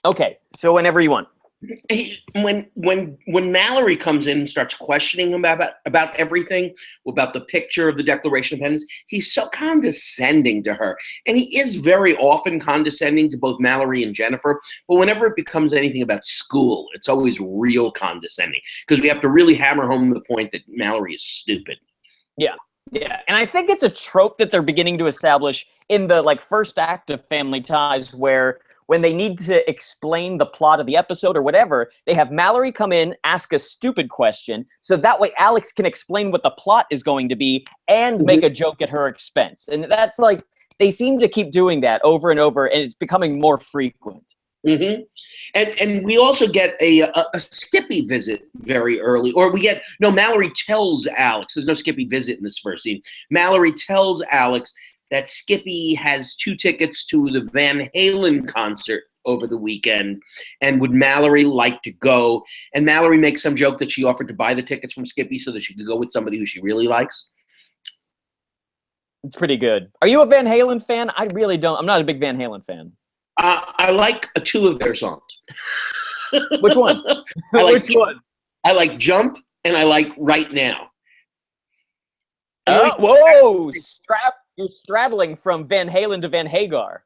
Okay, so whenever you want. When Mallory comes in and starts questioning him about everything, about the picture of the Declaration of Independence, he's so condescending to her. And he is very often condescending to both Mallory and Jennifer. But whenever it becomes anything about school, it's always real condescending because we have to really hammer home the point that Mallory is stupid. Yeah. Yeah, and I think it's a trope that they're beginning to establish in the first act of Family Ties, where when they need to explain the plot of the episode or whatever, they have Mallory come in, ask a stupid question, so that way Alex can explain what the plot is going to be and make a joke at her expense. And that's they seem to keep doing that over and over, and it's becoming more frequent. Mm-hmm. And we also get a Skippy visit very early, or Mallory tells Alex, there's no Skippy visit in this first scene. Mallory tells Alex that Skippy has 2 tickets to the Van Halen concert over the weekend, and would Mallory like to go? And Mallory makes some joke that she offered to buy the tickets from Skippy so that she could go with somebody who she really likes. It's pretty good. Are you a Van Halen fan? I really don't. I'm not a big Van Halen fan. I like 2 of their songs. Which ones? Which one? I like Jump and I like Right Now. Whoa! You're straddling from Van Halen to Van Hagar.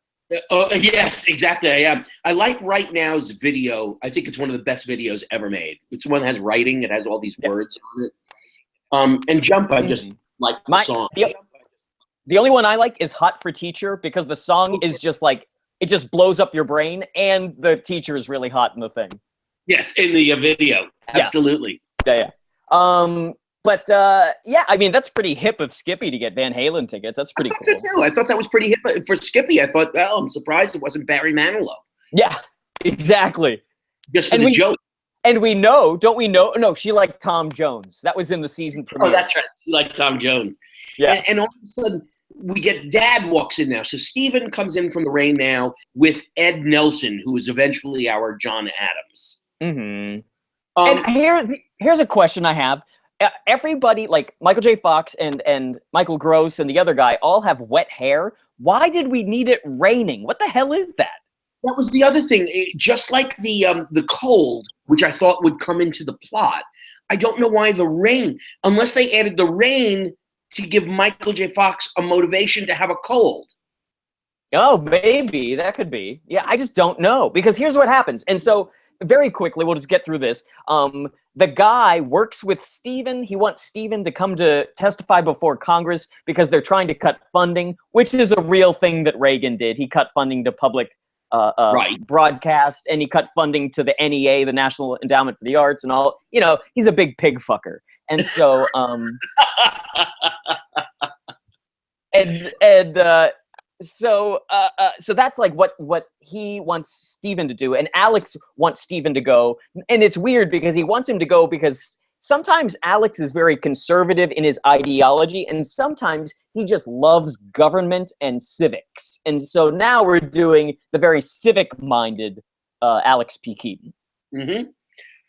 Yes, exactly. I am. I like Right Now's video. I think it's one of the best videos ever made. It's one that has writing. It has all these words on it. And Jump, I just like the song. The only one I like is Hot for Teacher, because the song is just it just blows up your brain, and the teacher is really hot in the thing. Yes, in the video. Absolutely. Yeah. But I mean, that's pretty hip of Skippy to get Van Halen tickets. That's pretty cool. Too. I thought that was pretty hip for Skippy. I thought, well, I'm surprised it wasn't Barry Manilow. Yeah, exactly. Just for the joke. And we know, don't we know? No, she liked Tom Jones. That was in the season premiere. Oh, that's right. She liked Tom Jones. Yeah. And all of a sudden, we get Dad walks in now. So Stephen comes in from the rain now with Ed Nelson, who is eventually our John Adams. Mm-hmm. And here's a question I have. Everybody, like Michael J. Fox and Michael Gross and the other guy, all have wet hair. Why did we need it raining? What the hell is that? That was the other thing. Just like the cold, which I thought would come into the plot, I don't know why the rain, unless they added the rain to give Michael J. Fox a motivation to have a cold. Oh, maybe. That could be. Yeah, I just don't know. Because here's what happens. And so, very quickly, we'll just get through this. The guy works with Stephen. He wants Stephen to come to testify before Congress because they're trying to cut funding, which is a real thing that Reagan did. He cut funding to public broadcast, and he cut funding to the NEA, the National Endowment for the Arts, and all. You know, he's a big pig fucker. And so, so that's like what he wants Stephen to do, and Alex wants Stephen to go. And it's weird because he wants him to go because sometimes Alex is very conservative in his ideology, and sometimes he just loves government and civics. And so now we're doing the very civic-minded Alex P. Keaton. Mm-hmm.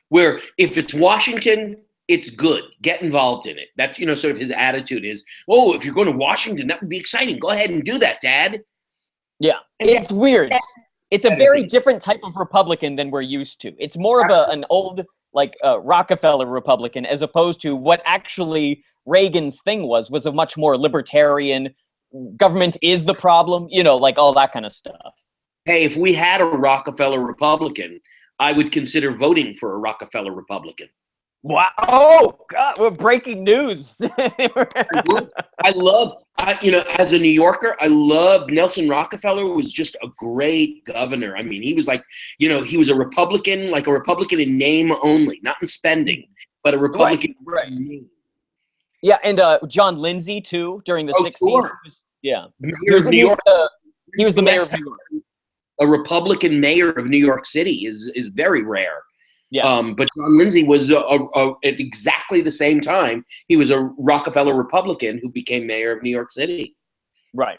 Where if it's Washington, it's good. Get involved in it. That's, sort of his attitude is, oh, if you're going to Washington, that would be exciting. Go ahead and do that, Dad. Yeah, it's weird. It's a very different type of Republican than we're used to. It's more of an old, Rockefeller Republican, as opposed to what actually Reagan's thing was a much more libertarian, government is the problem, all that kind of stuff. Hey, if we had a Rockefeller Republican, I would consider voting for a Rockefeller Republican. Wow! Oh God, we're breaking news. I love, as a New Yorker, I love Nelson Rockefeller. Was just a great governor. I mean, he was he was a Republican, like a Republican in name only, not in spending, but a Republican in name. Yeah, and John Lindsay too during the 60s. Sure. Yeah, he was the mayor of New York. A Republican mayor of New York City is very rare. Yeah. But John Lindsay was at exactly the same time. He was a Rockefeller Republican who became mayor of New York City. Right.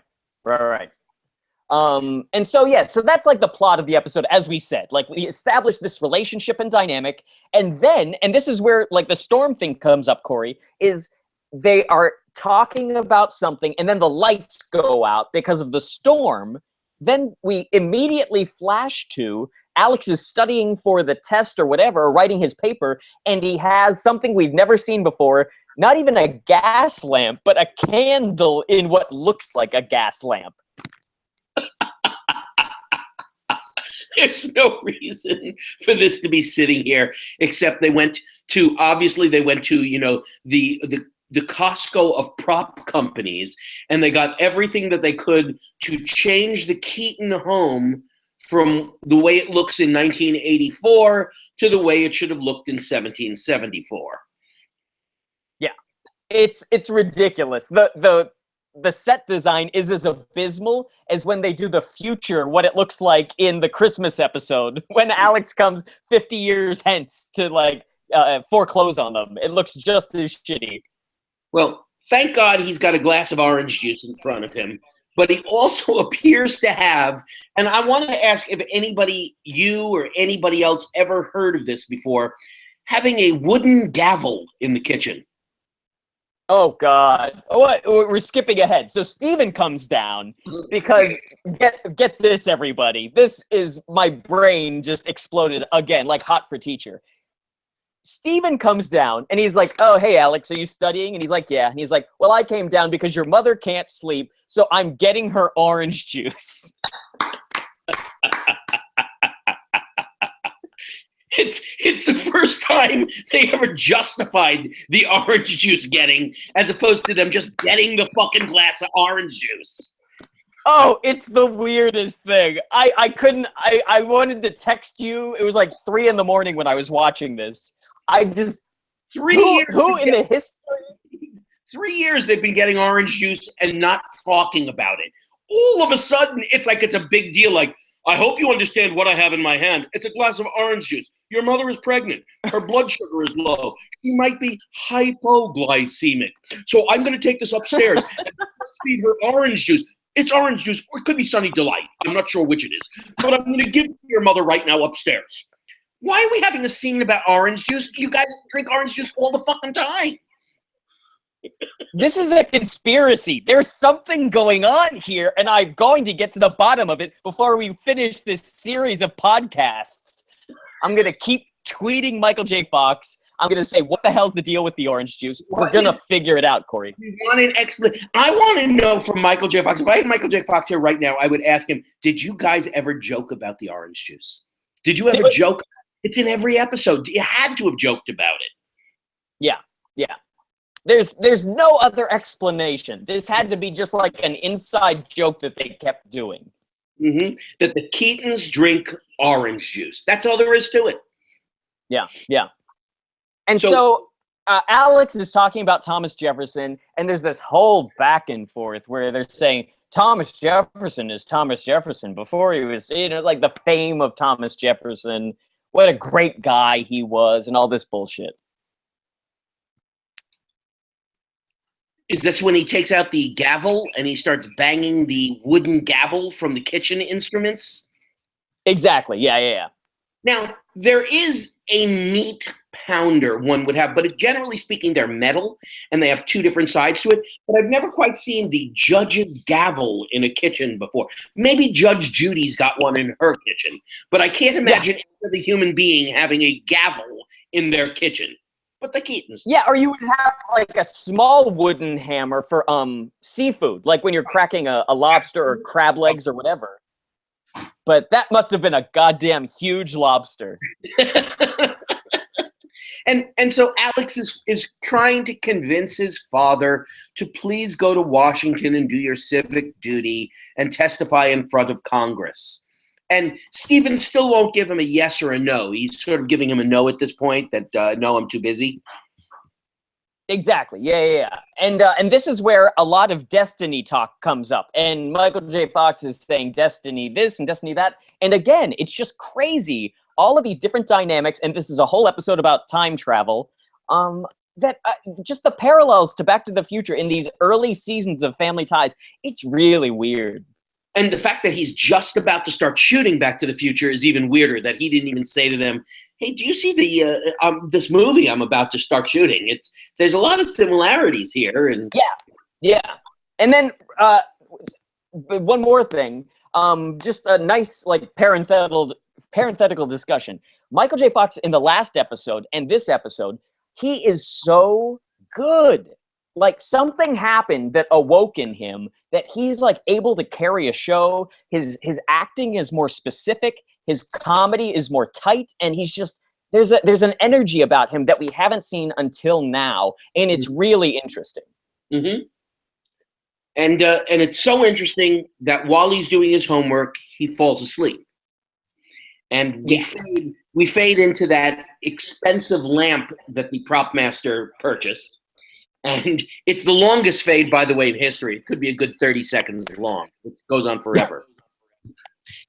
And so that's like the plot of the episode, as we said. Like, we established this relationship and dynamic, and this is where the storm thing comes up, Corey, is they are talking about something, and then the lights go out because of the storm, then we immediately flash to Alex is studying for the test or whatever, or writing his paper, and he has something we've never seen before, not even a gas lamp, but a candle in what looks like a gas lamp. There's no reason for this to be sitting here, except they went to, you know, the Costco of prop companies, and they got everything that they could to change the Keaton home from the way it looks in 1984 to the way it should have looked in 1774. Yeah, it's ridiculous. The set design is as abysmal as when they do the future, what it looks like in the Christmas episode, when Alex comes 50 years hence to, like, foreclose on them. It looks just as shitty. Well, thank God he's got a glass of orange juice in front of him, but he also appears to have, and I wanted to ask if anybody, you or anybody else, ever heard of this before, having a wooden gavel in the kitchen. Oh, God. What? We're skipping ahead. So Steven comes down because, get this, everybody. This is, my brain just exploded again, like hot for teacher. Steven comes down, and he's like, oh, hey, Alex, are you studying? And he's like, yeah. And he's like, well, I came down because your mother can't sleep, so I'm getting her orange juice. It's the first time they ever justified the orange juice getting, as opposed to them just getting the fucking glass of orange juice. Oh, it's the weirdest thing. I wanted to text you. It was like 3 a.m. when I was watching this. I just, who in the history? 3 years they've been getting orange juice and not talking about it. All of a sudden, it's like it's a big deal. Like, I hope you understand what I have in my hand. It's a glass of orange juice. Your mother is pregnant. Her blood sugar is low. She might be hypoglycemic. So I'm going to take this upstairs and feed her orange juice. It's orange juice, or it could be Sunny Delight. I'm not sure which it is. But I'm going to give it to your mother right now upstairs. Why are we having a scene about orange juice? You guys drink orange juice all the fucking time. This is a conspiracy. There's something going on here, and I'm going to get to the bottom of it before we finish this series of podcasts. I'm going to keep tweeting Michael J. Fox. I'm going to say, what the hell's the deal with the orange juice? We're going to figure it out, Corey. You want an explanation? I want to know from Michael J. Fox. If I had Michael J. Fox here right now, I would ask him, did you guys ever joke about the orange juice? Did you ever joke? It's in every episode. You had to have joked about it. Yeah, yeah. There's no other explanation. This had to be just like an inside joke that they kept doing. Mm-hmm. That the Keatons drink orange juice. That's all there is to it. Yeah, yeah. And so Alex is talking about Thomas Jefferson, and there's this whole back and forth where they're saying Thomas Jefferson is Thomas Jefferson before he was, like the fame of Thomas Jefferson, what a great guy he was, and all this bullshit. Is this when he takes out the gavel and he starts banging the wooden gavel from the kitchen instruments? Exactly. Yeah. Now, there is a meat pounder one would have, but generally speaking, they're metal, and they have two different sides to it. But I've never quite seen the judge's gavel in a kitchen before. Maybe Judge Judy's got one in her kitchen, but I can't imagine any other human being having a gavel in their kitchen. But the Keatons. Yeah, or you would have like a small wooden hammer for seafood, like when you're cracking a lobster or crab legs or whatever. But that must have been a goddamn huge lobster. And so Alex is trying to convince his father to please go to Washington and do your civic duty and testify in front of Congress. And Stephen still won't give him a yes or a no. He's sort of giving him a no at this point, that no, I'm too busy. Exactly. Yeah. And this is where a lot of destiny talk comes up. And Michael J. Fox is saying destiny this and destiny that. And again, it's just crazy. All of these different dynamics, and this is a whole episode about time travel, that just the parallels to Back to the Future in these early seasons of Family Ties, it's really weird. And the fact that he's just about to start shooting Back to the Future is even weirder, that he didn't even say to them, hey, do you see the this movie I'm about to start shooting? There's a lot of similarities here. And Yeah. And then one more thing. just a nice like parenthetical discussion. Michael J. Fox in the last episode and this episode, he is so good. Like something happened that awoke in him that he's like able to carry a show. His acting is more specific. His comedy is more tight, and he's just there's an energy about him that we haven't seen until now, and it's really interesting. Mm-hmm. And it's so interesting that while he's doing his homework, he falls asleep. And we fade into that expensive lamp that the prop master purchased. And it's the longest fade, by the way, in history. It could be a good 30 seconds long. It goes on forever.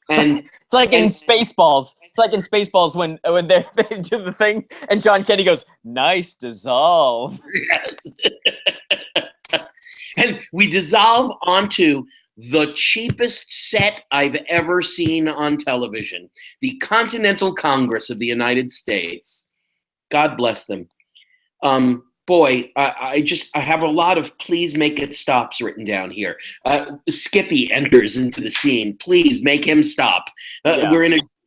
And it's like in Spaceballs. It's like in Spaceballs when they do the thing and John Candy goes, "Nice dissolve." Yes. And we dissolve onto the cheapest set I've ever seen on television, the Continental Congress of the United States. God bless them. Boy, I have a lot of please make it stops written down here. Skippy enters into the scene. Please make him stop.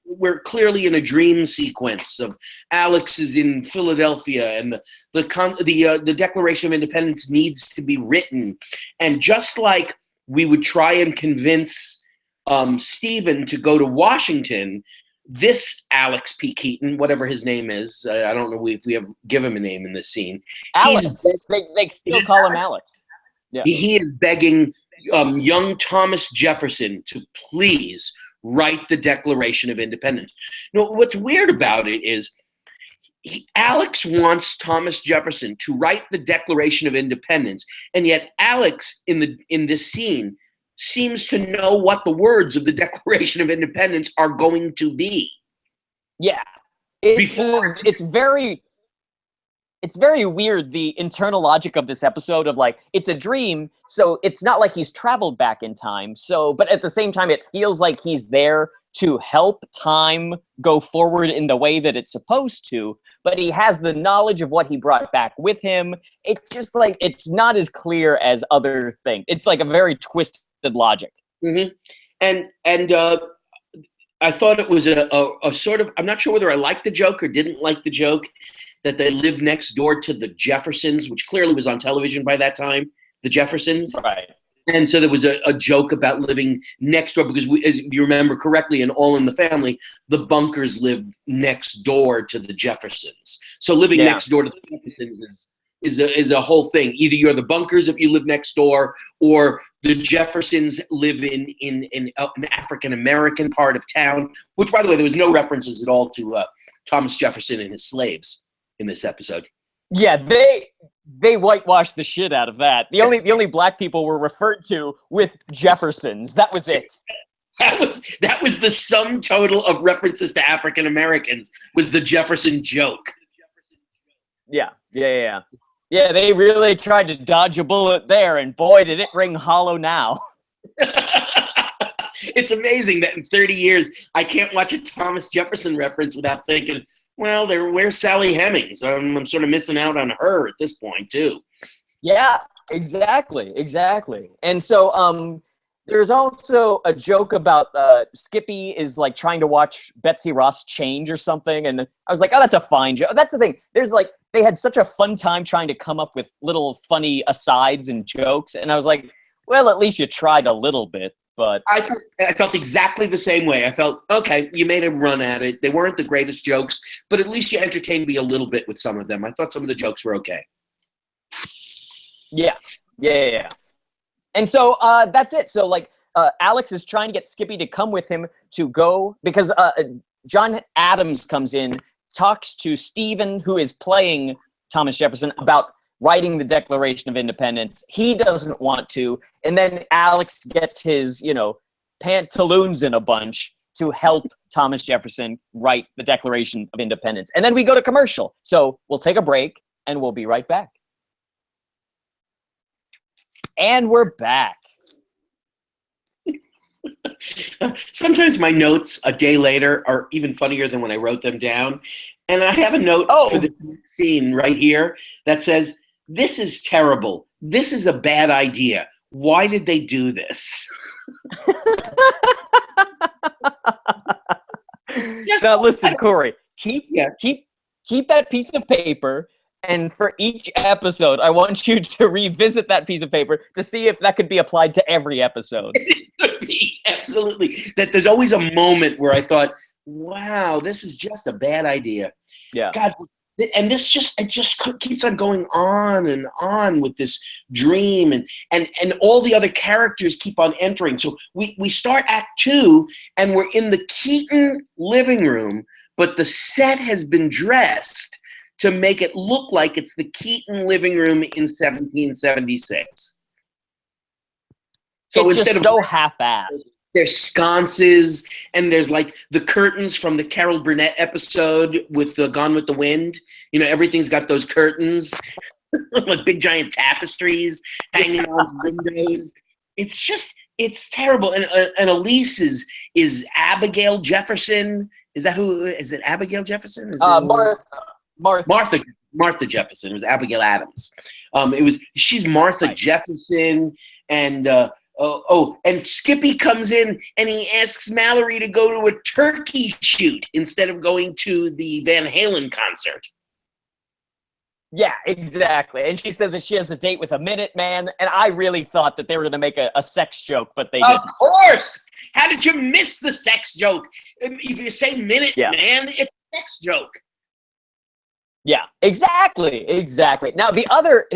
We're clearly in a dream sequence of Alex is in Philadelphia, and the Declaration of Independence needs to be written. And just like we would try and convince Stephen to go to Washington, this Alex P. Keaton, whatever his name is, I don't know if we have give him a name in this scene. Alex. They still call him Alex. Yeah. He is begging young Thomas Jefferson to please write the Declaration of Independence. No, what's weird about it is Alex wants Thomas Jefferson to write the Declaration of Independence, and yet Alex in this scene seems to know what the words of the Declaration of Independence are going to be. Yeah, it's very weird, the internal logic of this episode of like, it's a dream, so it's not like he's traveled back in time. So, but at the same time, it feels like he's there to help time go forward in the way that it's supposed to, but he has the knowledge of what he brought back with him. It's just like, it's not as clear as other things. It's like a very twisted logic. Mm-hmm. And I thought it was a sort of, I'm not sure whether I liked the joke or didn't like the joke, that they lived next door to the Jeffersons, which clearly was on television by that time, the Jeffersons. Right. And so there was a joke about living next door, because as you remember correctly, in All in the Family, the Bunkers lived next door to the Jeffersons. So living next door to the Jeffersons is a whole thing. Either you're the Bunkers if you live next door, or the Jeffersons live in an African-American part of town, which, by the way, there was no references at all to Thomas Jefferson and his slaves in this episode. Yeah, they whitewashed the shit out of that. The only black people were referred to with Jeffersons. That was it. That was the sum total of references to African Americans, was the Jefferson joke. Yeah. Yeah, they really tried to dodge a bullet there, and boy, did it ring hollow now. It's amazing that in 30 years, I can't watch a Thomas Jefferson reference without thinking, well, where's Sally Hemings? I'm sort of missing out on her at this point, too. Yeah, exactly. And so there's also a joke about Skippy is like trying to watch Betsy Ross change or something, and I was like, oh, that's a fine joke. That's the thing. There's like, they had such a fun time trying to come up with little funny asides and jokes, and I was like, well, at least you tried a little bit. But I felt exactly the same way. I felt, okay, you made a run at it. They weren't the greatest jokes, but at least you entertained me a little bit with some of them. I thought some of the jokes were okay. Yeah. And so that's it. So like Alex is trying to get Skippy to come with him to go, because John Adams comes in, talks to Stephen, who is playing Thomas Jefferson, about writing the Declaration of Independence. He doesn't want to. And then Alex gets his, pantaloons in a bunch to help Thomas Jefferson write the Declaration of Independence. And then we go to commercial. So we'll take a break and we'll be right back. And we're back. Sometimes my notes a day later are even funnier than when I wrote them down. And I have a note for the scene right here that says, "This is terrible. This is a bad idea. Why did they do this?" Just, Now listen, Corey, keep Yeah. keep that piece of paper, and for each episode, I want you to revisit that piece of paper to see if that could be applied to every episode. It could be, absolutely. That there's always a moment where I thought, wow, this is just a bad idea. Yeah. God, and it just keeps on going on and on with this dream, and all the other characters keep on entering. So we start Act 2, and we're in the Keaton living room, but the set has been dressed to make it look like it's the Keaton living room in 1776. So it's instead just of so half-assed. there's sconces, and there's like the curtains from the Carol Burnett episode with Gone with the Wind. You know, everything's got those curtains, like big giant tapestries hanging on windows. It's terrible. And Elise is Abigail Jefferson. Is that who? Is it Abigail Jefferson? Is Martha Jefferson. It was Abigail Adams. She's Martha Jefferson, and and Skippy comes in and he asks Mallory to go to a turkey shoot instead of going to the Van Halen concert. Yeah, exactly. And she said that she has a date with a Minute Man, and I really thought that they were going to make a sex joke, but they didn't. Of course! How did you miss the sex joke? If you say Minute Man, it's a sex joke. Yeah, exactly. Now,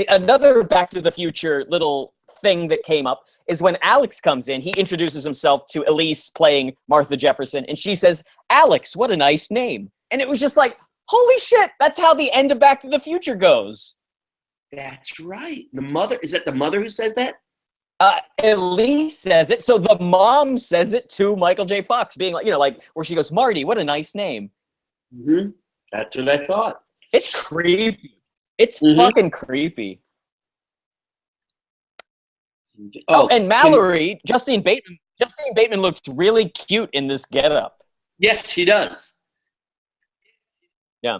another Back to the Future little thing that came up is when Alex comes in, he introduces himself to Elise playing Martha Jefferson, and she says, "Alex, what a nice name." And it was just like, holy shit, that's how the end of Back to the Future goes. That's right. Is that the mother who says that? Elise says it. So the mom says it to Michael J. Fox, being like, where she goes, "Marty, what a nice name." Mm-hmm. That's what I thought. It's creepy. It's fucking creepy. Oh, and Mallory, Justine Bateman looks really cute in this getup. Yes, she does. Yeah.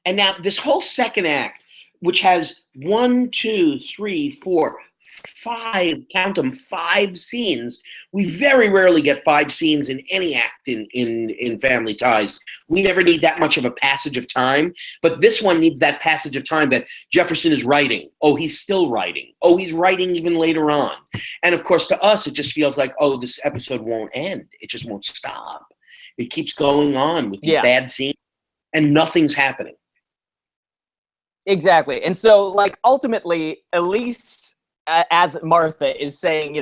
And now this whole second act, which has 1, 2, 3, 4, 5, count them, 5 scenes. We very rarely get 5 scenes in any act in Family Ties. We never need that much of a passage of time, but this one needs that passage of time that Jefferson is writing. Oh, he's still writing. Oh, he's writing even later on. And of course, to us, it just feels like, oh, this episode won't end. It just won't stop. It keeps going on with these bad scenes, and nothing's happening. Exactly. And so, like, ultimately, Elise, as Martha, is saying,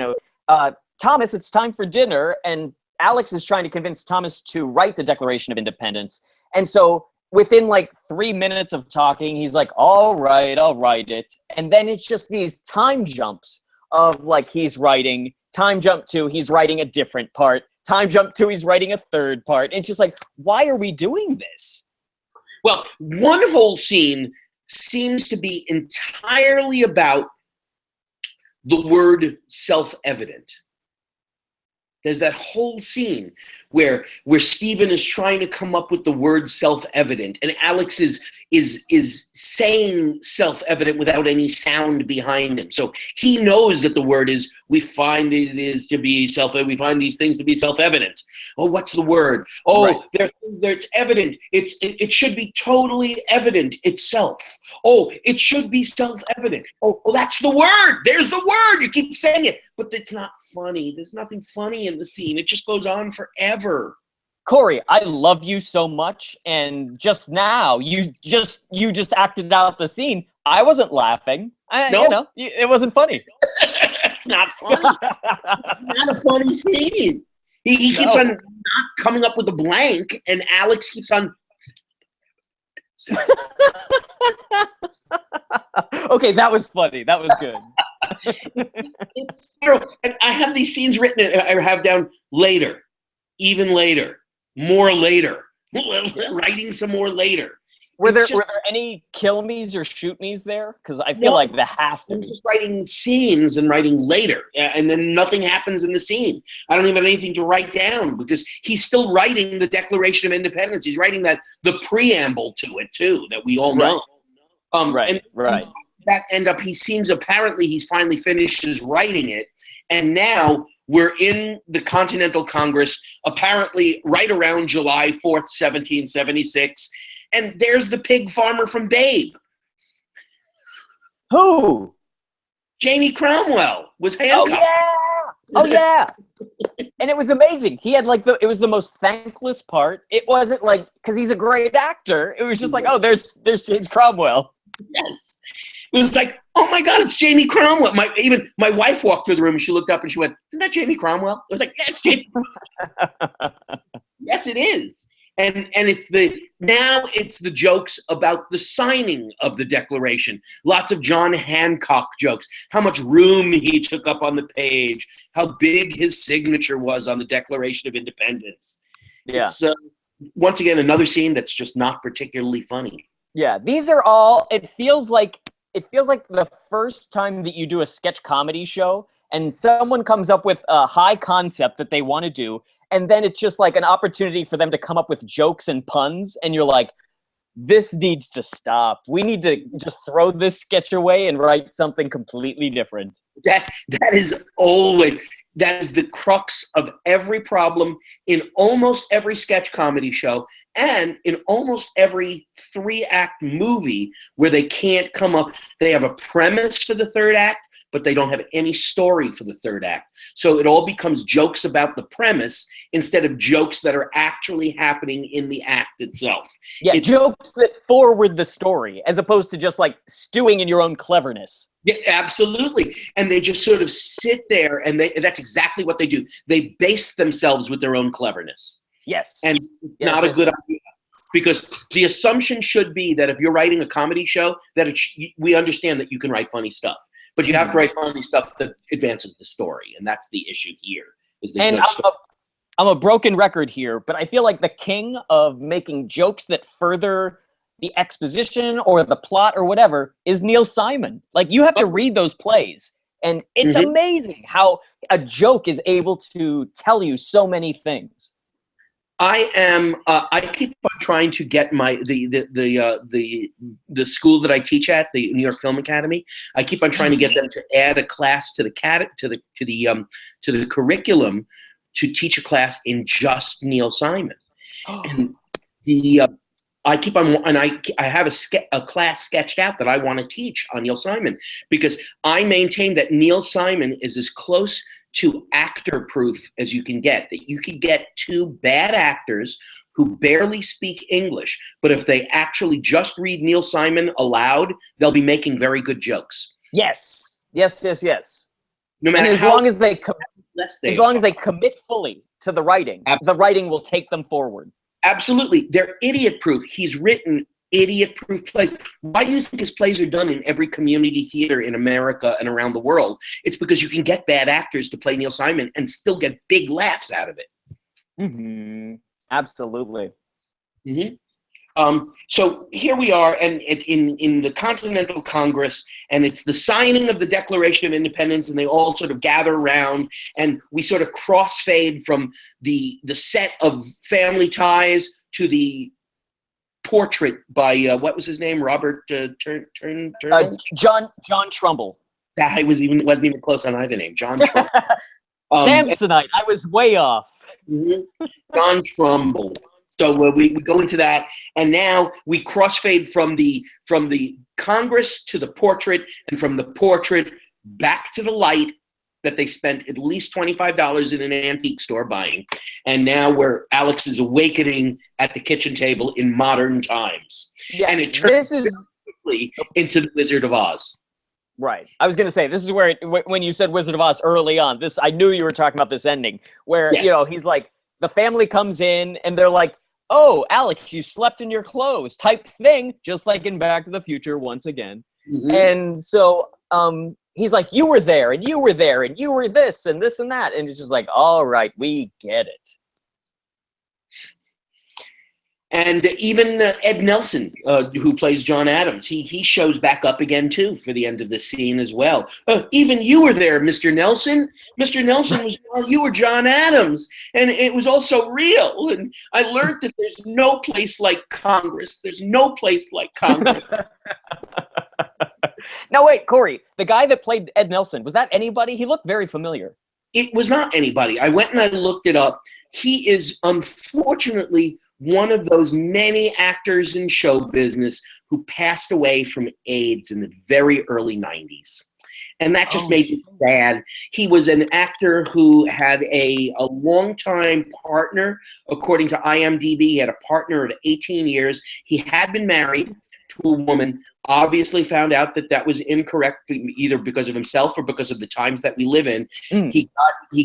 Thomas, it's time for dinner. And Alex is trying to convince Thomas to write the Declaration of Independence. And so within, like, 3 minutes of talking, he's like, all right, I'll write it. And then it's just these time jumps of, like, he's writing, time jump to, he's writing a different part, time jump to, he's writing a third part. It's just like, why are we doing this? Well, one whole scene seems to be entirely about the word self-evident. There's that whole scene where Stephen is trying to come up with the word self-evident, and Alex is saying self-evident without any sound behind him. So he knows that the word is, we find these things to be self-evident. Oh, what's the word? Oh, right. It's evident. It should be totally evident itself. Oh, it should be self-evident. Oh, that's the word. There's the word. You keep saying it, but it's not funny. There's nothing funny in the scene. It just goes on forever. Corey, I love you so much, and just now you just acted out the scene. I wasn't laughing. It wasn't funny. It's not funny. It's not a funny scene. He keeps on not coming up with a blank, and Alex keeps on. Okay, that was funny. That was good. It's terrible. And I have these scenes written. I have down later, even later. More later, writing some more later. Were there any kill me's or shoot me's there? Because I feel like the half. I'm just writing scenes and writing later, and then nothing happens in the scene. I don't even have anything to write down because he's still writing the Declaration of Independence. He's writing the preamble to it too, that we all know. Right. That end up, he's finally finishes writing it, and now We're in the Continental Congress, apparently right around July 4th, 1776. And there's the pig farmer from Babe. Who? Jamie Cromwell was Oh handcuffed. yeah! Oh yeah! And it was amazing. He had like it was the most thankless part. It wasn't like because he's a great actor. It was just like, oh, there's James Cromwell. Yes. It was like, oh my God, it's Jamie Cromwell. Even my wife walked through the room and she looked up and she went, isn't that Jamie Cromwell? I was like, yeah, it's Jamie Cromwell. Yes, it is. And it's the jokes about the signing of the Declaration. Lots of John Hancock jokes. How much room he took up on the page. How big his signature was on the Declaration of Independence. Yeah. It's once again another scene that's just not particularly funny. Yeah, these are all. It feels like the first time that you do a sketch comedy show, and someone comes up with a high concept that they want to do. And then it's just like an opportunity for them to come up with jokes and puns. And you're like, this needs to stop. We need to just throw this sketch away and write something completely different. That is the crux of every problem in almost every sketch comedy show and in almost every 3-act movie where they can't come up. They have a premise for the third act, but they don't have any story for the third act. So it all becomes jokes about the premise instead of jokes that are actually happening in the act itself. Yeah, jokes that forward the story as opposed to just like stewing in your own cleverness. Yeah, absolutely. And they just sort of sit there and that's exactly what they do. They base themselves with their own cleverness. Yes. And not a good idea. Because the assumption should be that if you're writing a comedy show, that we understand that you can write funny stuff. But you have to write funny stuff that advances the story, and that's the issue here. I'm a broken record here, but I feel like the king of making jokes that further the exposition or the plot or whatever is Neil Simon. Like, you have to read those plays, and it's amazing how a joke is able to tell you so many things. I keep on trying to get the school that I teach at, the New York Film Academy. I keep on trying to get them to add a class to the curriculum to teach a class in just Neil Simon. And I keep on, and I have a class sketched out that I want to teach on Neil Simon because I maintain that Neil Simon is as close to actor proof as you can get, that you could get 2 bad actors who barely speak English, but if they actually just read Neil Simon aloud, they'll be making very good jokes. Yes. No matter and as long as they commit fully to the writing, Absolutely. The writing will take them forward. Absolutely. They're idiot proof. He's written idiot proof plays. Why do you think his plays are done in every community theater in America and around the world? It's because you can get bad actors to play Neil Simon and still get big laughs out of it. Absolutely. So here we are, and in the Continental Congress, and it's the signing of the Declaration of Independence, and they all sort of gather around, and we sort of crossfade from the set of Family Ties to the portrait by what was his name? Robert John Trumbull. That wasn't even close on either name. John Trumbull. Samsonite. I was way off. John Trumbull. So we go into that, and now we crossfade from the Congress to the portrait, and from the portrait back to the light that they spent at least $25 in an antique store buying, and now where Alex is awakening at the kitchen table in modern times, and it turns quickly into the Wizard of Oz. Right. I was going to say, this is where when you said Wizard of Oz early on, I knew you were talking about this ending where he's like, the family comes in and they're like, oh, Alex, you slept in your clothes type thing, just like in Back to the Future once again. And so he's like, you were there and you were there and you were this and this and that. And it's just like, all right, we get it. And even Ed Nelson, who plays John Adams, he shows back up again, too, for the end of this scene as well. Even you were there, Mr. Nelson. Mr. Nelson, you were John Adams. And it was also real. And I learned that there's no place like Congress. There's no place like Congress. Now, wait, Corey, the guy that played Ed Nelson, was that anybody? He looked very familiar. It was not anybody. I went and I looked it up. He is unfortunately one of those many actors in show business who passed away from AIDS in the very early 90s. And that just made me sad. He was an actor who had a longtime partner. According to IMDb, he had a partner of 18 years. He had been married to a woman, obviously found out that that was incorrect, either because of himself or because of the times that we live in. He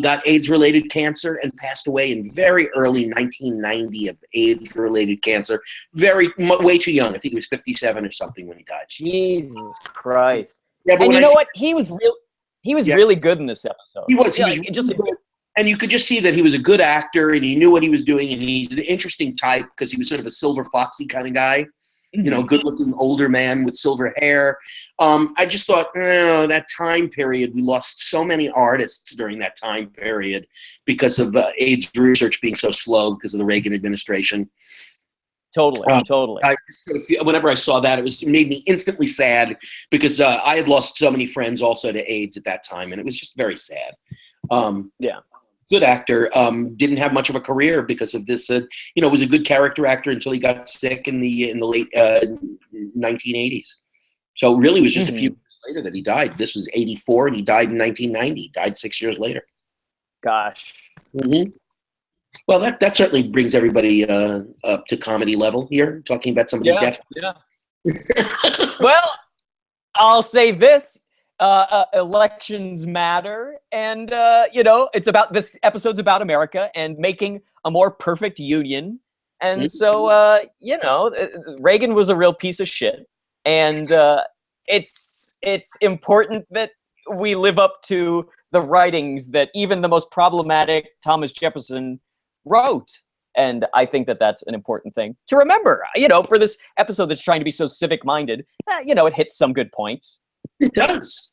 got AIDS-related cancer and passed away in very early 1990 of AIDS-related cancer. Way too young. I think he was 57 or something when he died. Jesus Christ. Yeah, but and you know what? He was really good in this episode. He was really good. And you could just see that he was a good actor and he knew what he was doing, and he's an interesting type because he was sort of a silver foxy kind of guy. You know, good-looking older man with silver hair. I just thought, that time period, we lost so many artists during that time period because of AIDS research being so slow because of the Reagan administration. Totally. Whenever I saw that, it made me instantly sad because I had lost so many friends also to AIDS at that time, and it was just very sad. Good actor, didn't have much of a career because of this. Was a good character actor until he got sick in the late 1980s. So it really was just a few years later that he died. This was 84, and he died in 1990. Died 6 years later. Gosh. Well, that certainly brings everybody up to comedy level here, talking about somebody's death. Yeah. Well, I'll say this. Elections matter, and this episode's about America and making a more perfect union. And so Reagan was a real piece of shit, and it's important that we live up to the writings that even the most problematic Thomas Jefferson wrote. And I think that that's an important thing to remember, for this episode that's trying to be so civic minded. It hits some good points. It does.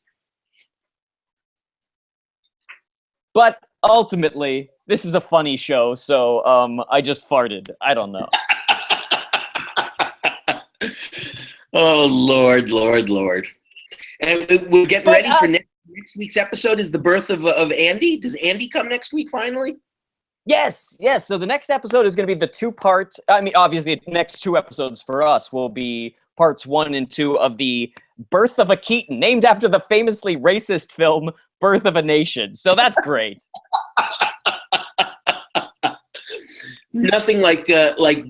But ultimately, this is a funny show, so I just farted. I don't know. Oh, Lord. And we're getting ready for next week's episode is the birth of Andy. Does Andy come next week finally? Yes. So the next episode is going to be the 2-part. I mean, obviously, the next 2 episodes for us will be parts 1 and 2 of the Birth of a Keaton, named after the famously racist film Birth of a Nation. So that's great. Nothing like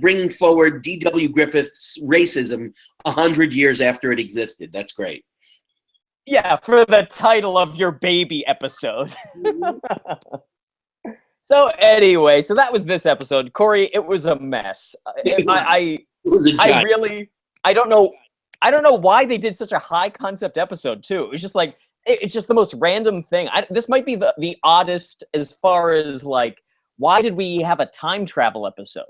bringing forward D.W. Griffith's racism 100 years after it existed. That's great. Yeah, for the title of your baby episode. So anyway, so that was this episode. Corey, it was a mess. I don't know why they did such a high concept episode too. It's just like it's just the most random thing. This might be the oddest as far as like, why did we have a time travel episode?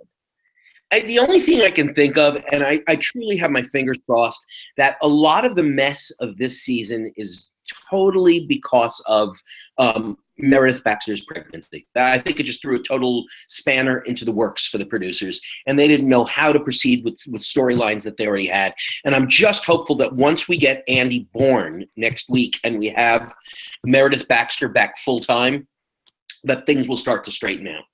The only thing I can think of, and I truly have my fingers crossed, that a lot of the mess of this season is totally because of Meredith Baxter's pregnancy. I think it just threw a total spanner into the works for the producers, and they didn't know how to proceed with storylines that they already had. And I'm just hopeful that once we get Andy born next week and we have Meredith Baxter back full time, that things will start to straighten out.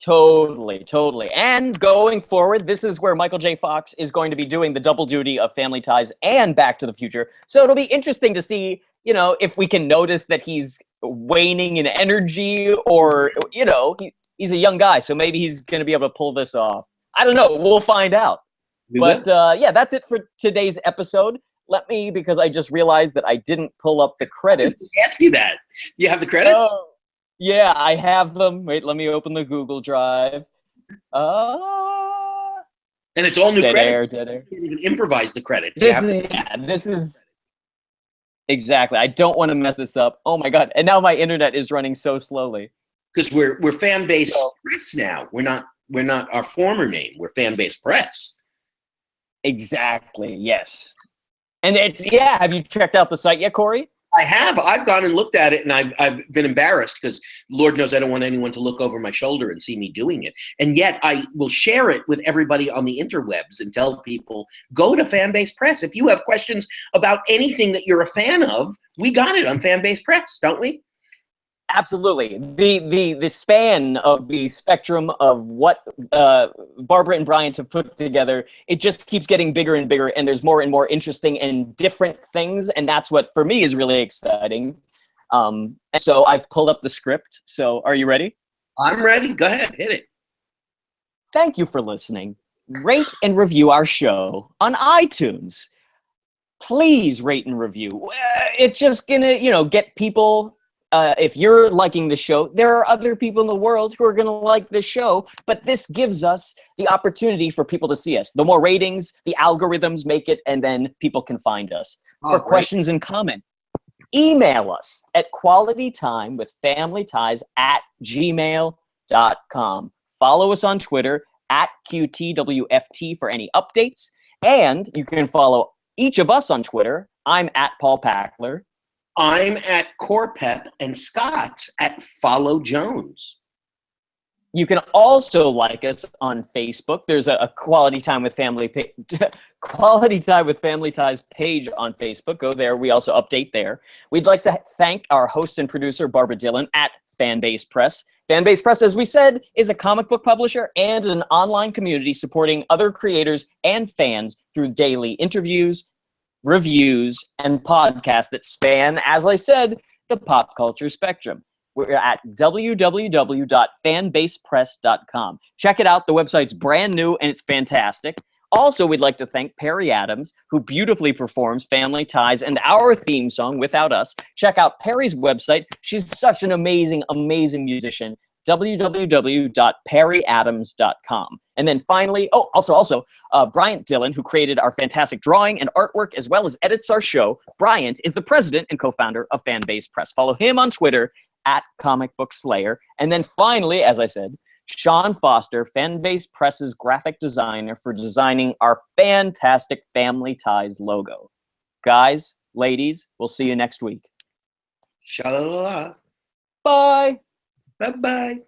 Totally. And going forward, this is where Michael J. Fox is going to be doing the double duty of Family Ties and Back to the Future. So it'll be interesting to see, if we can notice that he's waning in energy, or, he's a young guy, so maybe he's going to be able to pull this off. I don't know. We'll find out. That's it for today's episode. Because I just realized that I didn't pull up the credits. I was gonna ask you that. You have the credits? Oh. Yeah, I have them. Wait, let me open the Google Drive. And it's all new credits. You can't even improvise the credits. This is exactly. I don't want to mess this up. Oh my god! And now my internet is running so slowly. Because we're fan base press now. We're not our former name. We're fan base press. Exactly. Yes. And have you checked out the site yet, Corey? I have. I've gone and looked at it, and I've been embarrassed because Lord knows I don't want anyone to look over my shoulder and see me doing it. And yet I will share it with everybody on the interwebs and tell people, go to Fanbase Press. If you have questions about anything that you're a fan of, we got it on Fanbase Press, don't we? Absolutely. The span of the spectrum of what Barbara and Bryant have put together, it just keeps getting bigger and bigger, and there's more and more interesting and different things, and that's what, for me, is really exciting. And so I've pulled up the script. So are you ready? I'm ready. Go ahead, hit it. Thank you for listening. Rate and review our show on iTunes. Please rate and review. It's just gonna, get people. If you're liking the show, there are other people in the world who are gonna like the show. But this gives us the opportunity for people to see us. The more ratings, the algorithms make it, and then people can find us. For Great. questions and comments, email us at qualitytimewithfanbase@gmail.com. Follow us on Twitter at QTWFT for any updates. And you can follow each of us on Twitter. I'm at Paul Packler. I'm at Corpep, and Scott's at Follow Jones. You can also like us on Facebook. There's a Quality Time with Family Quality Time with Family Ties page on Facebook. Go there. We also update there. We'd like to thank our host and producer, Barbara Dillon, at Fanbase Press. Fanbase Press, as we said, is a comic book publisher and an online community supporting other creators and fans through daily interviews, reviews, and podcasts that span, as I said, the pop culture spectrum. We're at www.fanbasepress.com. Check it out. The website's brand new and it's fantastic. Also, we'd like to thank Perry Adams, who beautifully performs Family Ties and our theme song, Without Us. Check out Perry's website. She's such an amazing, amazing musician. www.perryadams.com. And then finally, also, Bryant Dillon, who created our fantastic drawing and artwork as well as edits our show. Bryant is the president and co-founder of Fanbase Press. Follow him on Twitter at Comic Book Slayer. And then finally, as I said, Sean Foster, Fanbase Press's graphic designer, for designing our fantastic Family Ties logo. Guys, ladies, we'll see you next week. Sha-la-la-la. Bye. Bye-bye.